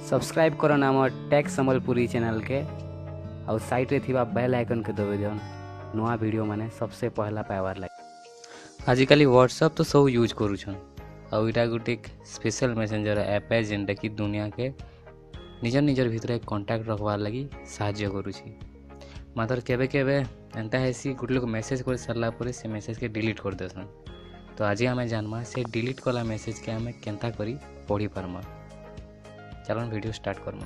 Subscribe करन आम take Sambalpuri channel के और साइड रे थिबा बेल आइकन के दबे दियन नवा वीडियो माने सबसे पहला पाइबार लागे। आजिकल व्हाट्सएप तो सब यूज करूछन और इटा गोटे स्पेशल मैसेंजर ऐप है जेनटा कि दुनिया के निजर निजर भितर कांटेक्ट रखबार लगी साहाय्य करूछि। मात्र केबे केबे एंता हेसी गुटे लोग मैसेज कर सारला पर से मैसेज के डिलीट कर देसन। तो आज आम जानमा से डिलीट कला मैसेज के आम केंता करी पढ़ी पारमा। चलन वीडियो स्टार्ट करमा।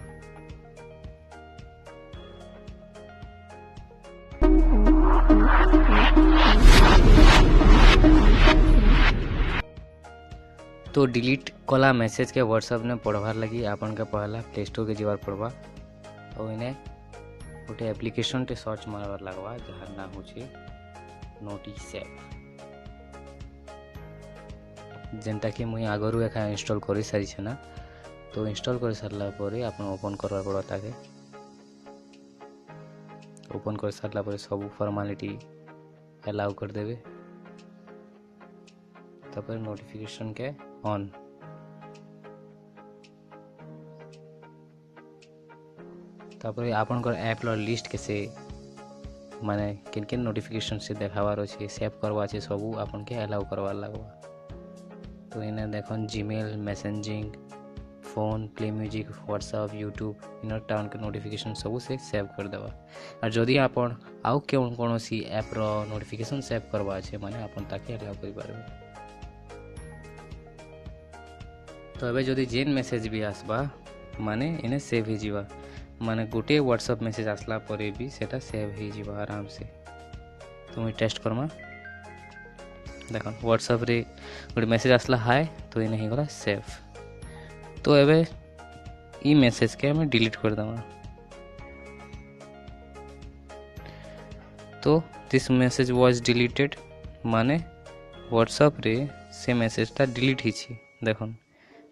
तो डिलीट कला मैसेज के व्हाट्सएप ने पढ़वार लगी आपन के पहला प्ले स्टोर के जीवार पड़वा और इन्हें गोटे एप्लिकेशन टे सर्च मारवार लगवा जहार नाम होचे नोटिसेप, जेनटा कि मुई आगरू एका इंस्टॉल करि सारी छे ना। तो इंस्टॉल कर सारला परे आपन ओपन करवार पड़ो ताके। ओपन कर सारला परे सब फॉर्मेलिटी अलाउ कर देबे। तापर नोटिफिकेशन के ऑन। तापर आपन को ऐप लो लिस्ट कैसे माने किन किन नोटिफिकेशन से देखावार अछि सेव करवा छै सब आपन के अलाउ करवा लागवा। तो इने देखन Gmail, messaging, phone, play music, WhatsApp, YouTube in town के नोटिफिकेशन सब से सेव कर देवा। और जदि आपन आउ कौन सी ऐप रो नोटिफिकेशन सेव करवा छै माने आपन ताके अलाउ करि पारबे। तो अबे जदि जेन मैसेज भी आसबा माने इने सेव हो जीवा माने गोटे व्हाट्सएप मैसेज आसला परे भी सेटा सेव हो जीवा आराम से। तो मैं टेस्ट करमा देखो व्हाट्सएप रे गोटे मैसेज आसला हाय तो इने ही गला सेव। तो एबे ई मैसेज के मैं डिलीट कर दमा। तो दिस मैसेज वाज डिलीटेड माने व्हाट्सएप रे से मैसेज ता डिलीट ही छी देखन।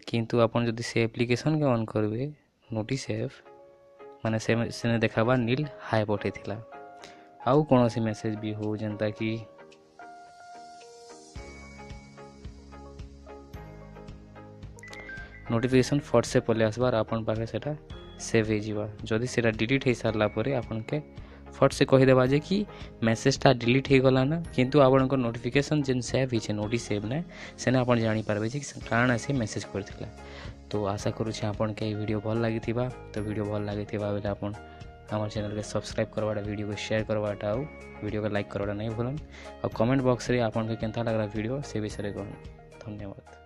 किंतु अपन जदि से एप्लिकेशन के ऑन करबे नोटिसेप माने से देखाबा नील हाय पठे थिला। आउ कोन से मैसेज भी हो जनता कि नोटिफिकेशन फट से पले आसबार आपन पाखे सेटा सेव हो जीवा। जदि सेटा डिलीट हो सारला परे आपन के फट से कहि देबा जे कि मैसेज ता डिलीट हो गला ना किंतु आपन को नोटिफिकेशन जेन सेव ही छे नोटिसेप ने सेने आपन जानि पारबे जे कारण से मैसेज करथिला। तो आशा करू छे आपन के वीडियो भल लागिथिबा। तो वीडियो भल लागिथिबा बेले आपन हमर चैनल के सब्सक्राइब करवाटा, वीडियो को शेयर करवाटा और वीडियो को लाइक करवाटा नहीं भूलन। और कमेंट बॉक्स रे आपन के केनता लागला वीडियो से विषय रे कहन। धन्यवाद।